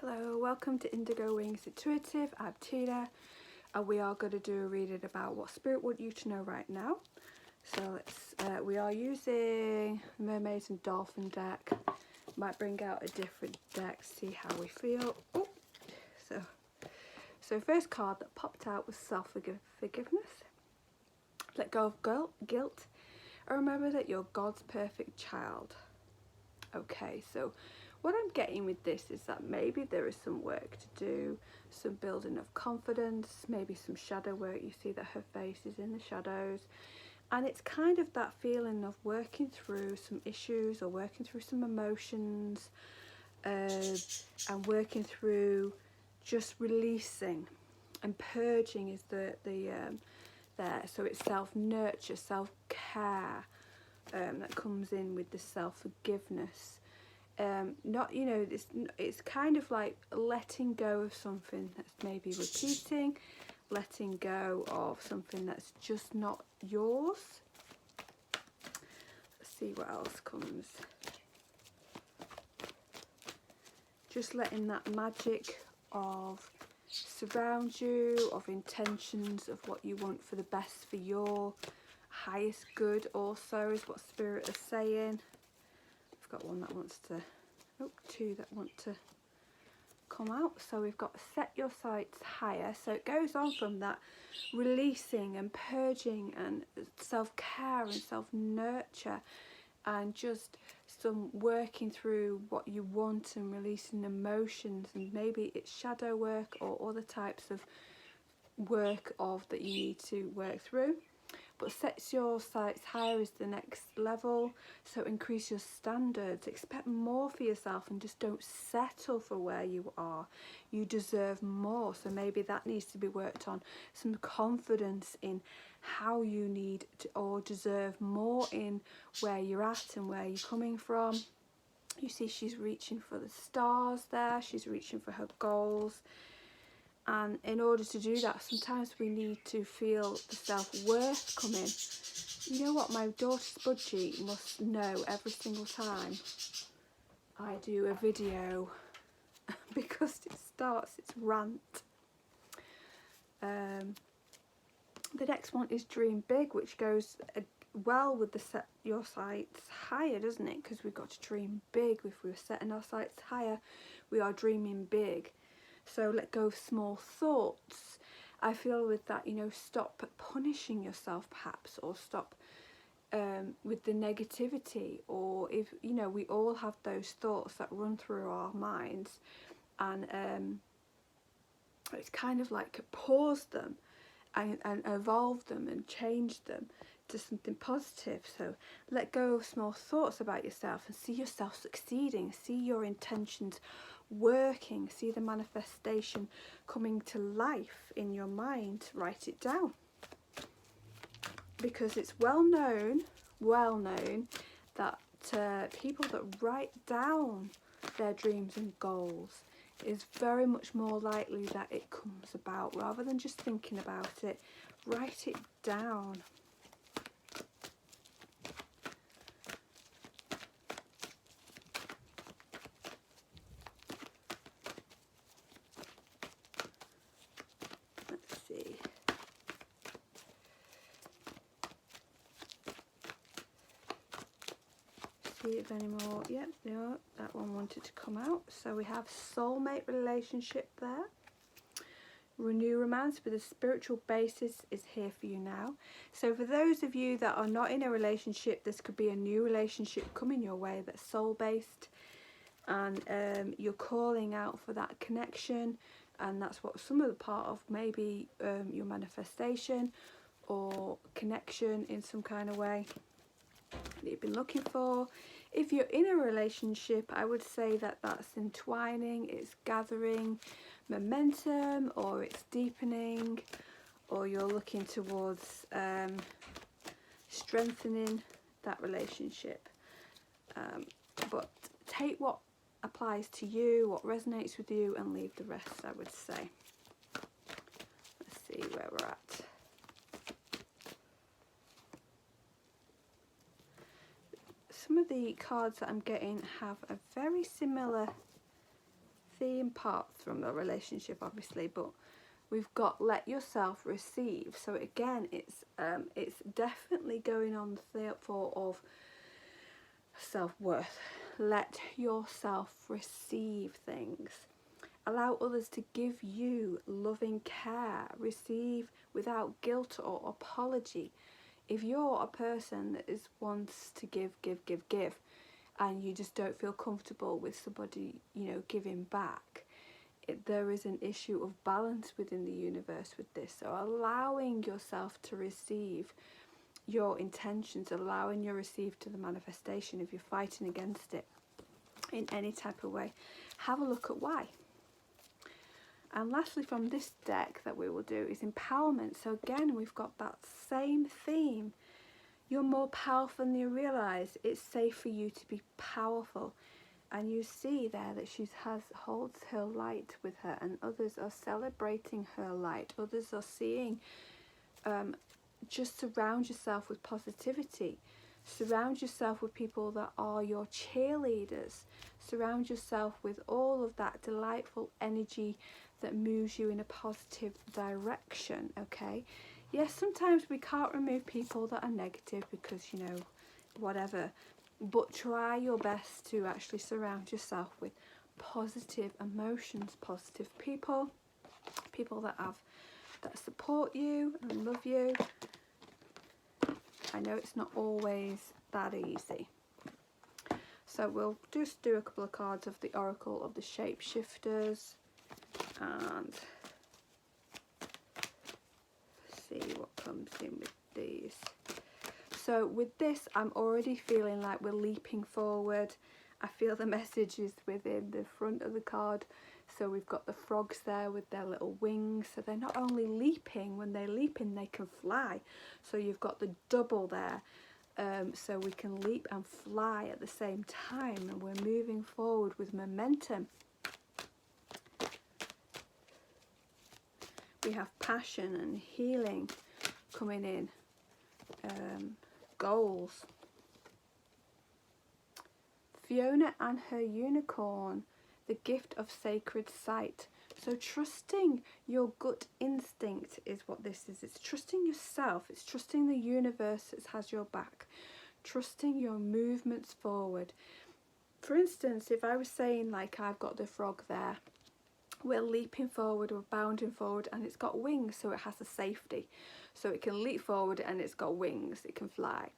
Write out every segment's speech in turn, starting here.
Hello, welcome to Indigo Wings Intuitive. I'm Tina, and we are going to do a reading about what Spirit want you to know right now. So we are using the Mermaids and Dolphin deck. Might bring out a different deck, see how we feel. Oh, so first card that popped out was self-forgiveness. Let go of guilt, and remember that you're God's perfect child. Okay, so what I'm getting with this is that maybe there is some work to do, some building of confidence, maybe some shadow work. You see that her face is in the shadows, and it's kind of that feeling of working through some issues or working through some emotions, and working through just releasing and purging is there. So it's self-nurture, self-care that comes in with the self-forgiveness. It's kind of like letting go of something that's maybe repeating, letting go of something that's just not yours. Let's see what else comes. Just letting that magic of surround you, of intentions of what you want for the best for your highest good also is what Spirit is saying. I've got one that wants to, two that want to come out. So we've got set your sights higher. So it goes on from that releasing and purging and self-care and self-nurture and just some working through what you want and releasing emotions, and maybe it's shadow work or other types of work that you need to work through. But sets your sights higher is the next level, so increase your standards, expect more for yourself, and just don't settle for where you are. You deserve more, so maybe that needs to be worked on. Some confidence in how you need to or deserve more in where you're at and where you're coming from. You see she's reaching for the stars there, she's reaching for her goals. And in order to do that, sometimes we need to feel the self-worth come in. You know what, my daughter's budgie must know every single time I do a video because it starts its rant. The next one is dream big, which goes well with the set your sights higher, doesn't it? Because we've got to dream big. If we're setting our sights higher, we are dreaming big. So let go of small thoughts. I feel with that, stop punishing yourself perhaps, or stop with the negativity, or if, we all have those thoughts that run through our minds, and it's kind of like pause them and evolve them and change them to something positive. So let go of small thoughts about yourself and see yourself succeeding, see your intentions working, see the manifestation coming to life in your mind. Write it down, because it's well known that people that write down their dreams and goals is very much more likely that it comes about, rather than just thinking about it. Write it down. See if any more. Yep, no, that one wanted to come out. So we have soulmate relationship there. Renew romance with a spiritual basis is here for you now. So for those of you that are not in a relationship, this could be a new relationship coming your way that's soul based, and you're calling out for that connection, and that's what some of the part of maybe your manifestation or connection in some kind of way that you've been looking for. If you're in a relationship, I would say that that's entwining, it's gathering momentum, or it's deepening, or you're looking towards strengthening that relationship. But take what applies to you, what resonates with you, and leave the rest, I would say. Let's see where we're at. Some of the cards that I'm getting have a very similar theme parts from the relationship, obviously, but we've got let yourself receive. So again, it's definitely going on the thought of self-worth. Let yourself receive things. Allow others to give you loving care. Receive without guilt or apology. If you're a person that wants to give, and you just don't feel comfortable with somebody, giving back, there is an issue of balance within the universe with this. So allowing yourself to receive your intentions, allowing your receive to the manifestation. If you're fighting against it in any type of way, have a look at why. And lastly, from this deck that we will do is empowerment. So again, we've got that same theme. You're more powerful than you realise. It's safe for you to be powerful. And you see there that she holds her light with her, and others are celebrating her light. Others are seeing, just surround yourself with positivity. Surround yourself with people that are your cheerleaders. Surround yourself with all of that delightful energy that moves you in a positive direction, okay? Yes, sometimes we can't remove people that are negative because, whatever. But try your best to actually surround yourself with positive emotions, positive people, people that support you and love you. I know it's not always that easy. So we'll just do a couple of cards of the Oracle of the Shapeshifters and see what comes in with these. So with this, I'm already feeling like we're leaping forward. I feel the message is within the front of the card. So we've got the frogs there with their little wings. So they're not only leaping, when they're leaping, they can fly. So you've got the double there. So we can leap and fly at the same time. And we're moving forward with momentum. We have passion and healing coming in. Goals. Fiona and her unicorn, the gift of sacred sight. So trusting your gut instinct is what this is. It's trusting yourself. It's trusting the universe that has your back. Trusting your movements forward. For instance, if I was saying, like, I've got the frog there, we're leaping forward, we're bounding forward, and it's got wings, so it has a safety. So it can leap forward and it's got wings, it can fly.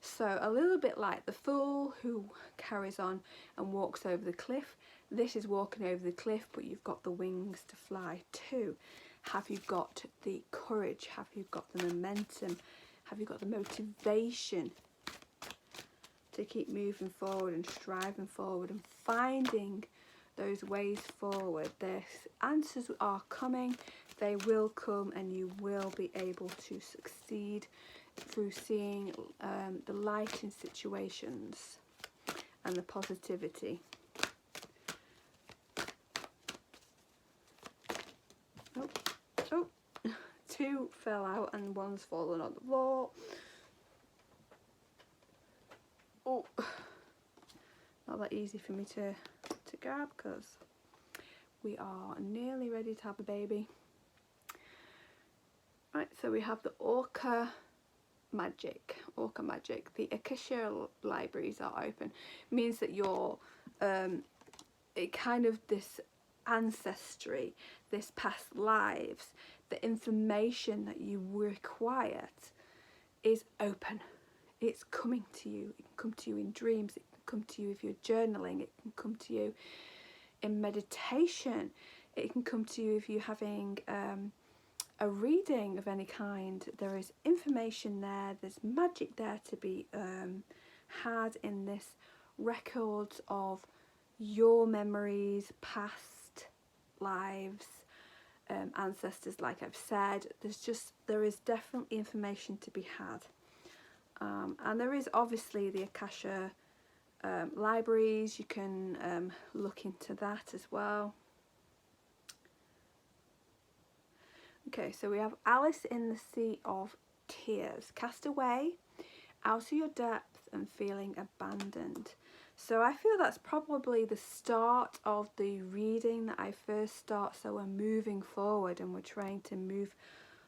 So a little bit like the fool who carries on and walks over the cliff. This is walking over the cliff, but you've got the wings to fly too. Have you got the courage? Have you got the momentum? Have you got the motivation to keep moving forward and striving forward and finding those ways forward? The answers are coming. They will come, and you will be able to succeed through seeing the light in situations and the positivity. Oh, two fell out and one's fallen on the floor. Oh, not that easy for me to grab because we are nearly ready to have a baby. Right, so we have the Orca magic. The Akasha libraries are open. It means that you're it kind of this ancestry, this past lives, the information that you require is open. It's coming to you. It can come to you in dreams. It can come to you if you're journaling. It can come to you in meditation. It can come to you if you're having a reading of any kind. There is information there. There's magic there to be had in this records of your memories, past lives, ancestors, like I've said. There is definitely information to be had. And there is obviously the Akasha libraries. You can look into that as well. Okay, so we have Alice in the Sea of Tears. Cast away, out of your depth and feeling abandoned. So I feel that's probably the start of the reading that I first start. So we're moving forward and we're trying to move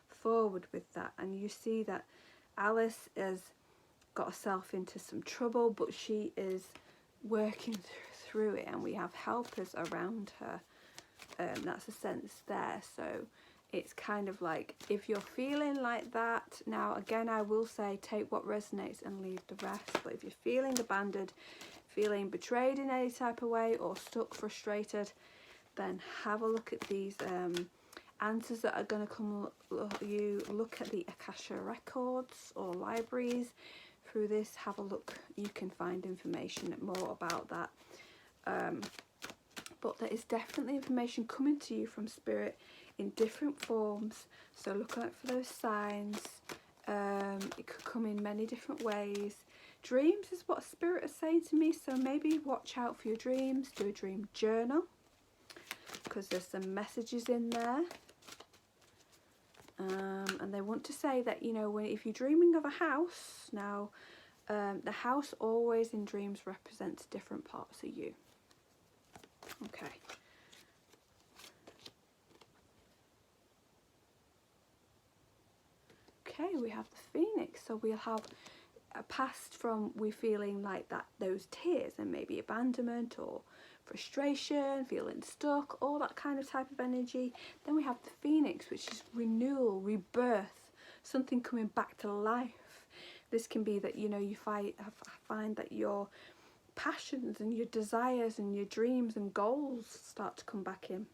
forward with that. And you see that Alice has got herself into some trouble, but she is working through it, and we have helpers around her. That's a sense there. So it's kind of like, if you're feeling like that, now again I will say take what resonates and leave the rest, but if you're feeling abandoned, feeling betrayed in any type of way, or stuck, frustrated, then have a look at these answers that are going to come. You look at the Akasha records or libraries through this. Have a look, you can find information more about that. But there is definitely information coming to you from Spirit in different forms, so look out for those signs. It could come in many different ways. Dreams is what Spirit is saying to me, so maybe watch out for your dreams. Do a dream journal, because there's some messages in there. And they want to say that, you know, if you're dreaming of a house, now the house always in dreams represents different parts of you. Okay. Okay, we have the Phoenix, so we'll have a past from we feeling like that, those tears, and maybe abandonment or frustration, feeling stuck, all that kind of type of energy. Then we have the Phoenix, which is renewal, rebirth, something coming back to life. This can be that, you know, you find that your passions and your desires and your dreams and goals start to come back in.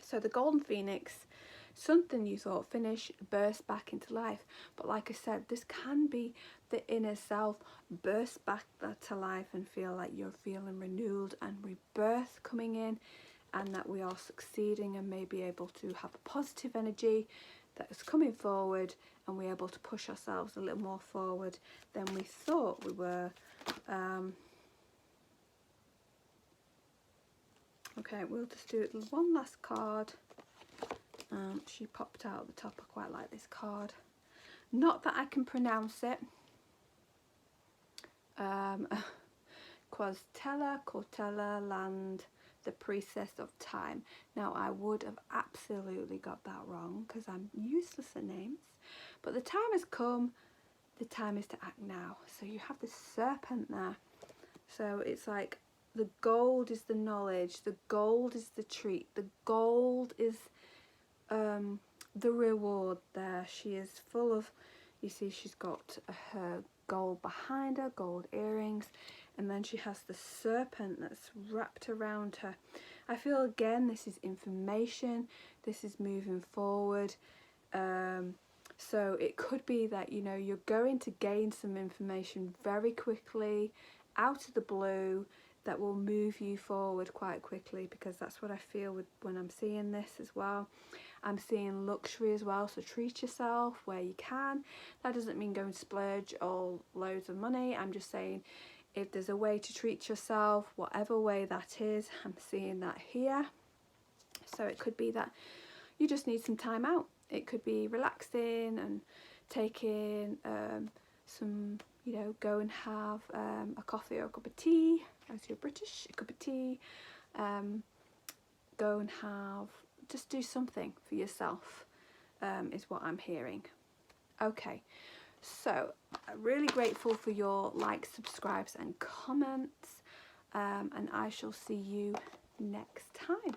So the Golden Phoenix, something you thought finished, burst back into life. But like I said, this can be the inner self burst back to life and feel like you're feeling renewed and rebirth coming in, and that we are succeeding and may be able to have a positive energy that is coming forward, and we're able to push ourselves a little more forward than we thought we were. Okay, we'll just do one last card. She popped out at the top. I quite like this card. Not that I can pronounce it. Quastella, Cortella, Land, the Priestess of Time. Now, I would have absolutely got that wrong because I'm useless at names. But the time has come. The time is to act now. So you have this serpent there. So it's like the gold is the knowledge. The gold is the treat. The gold is the reward there. She is full of, you see, she's got her gold behind her, gold earrings, and then she has the serpent that's wrapped around her. I feel again this is information, this is moving forward. So it could be that, you know, you're going to gain some information very quickly out of the blue that will move you forward quite quickly, because that's what I feel with when I'm seeing this as well. I'm seeing luxury as well, so treat yourself where you can. That doesn't mean go and splurge all loads of money. I'm just saying if there's a way to treat yourself, whatever way that is, I'm seeing that here. So it could be that you just need some time out. It could be relaxing and taking some, you know, go and have a coffee or a cup of tea, as you're British, a cup of tea. Go and have, just do something for yourself, is what I'm hearing. Okay, so I'm really grateful for your likes, subscribes and comments, and I shall see you next time.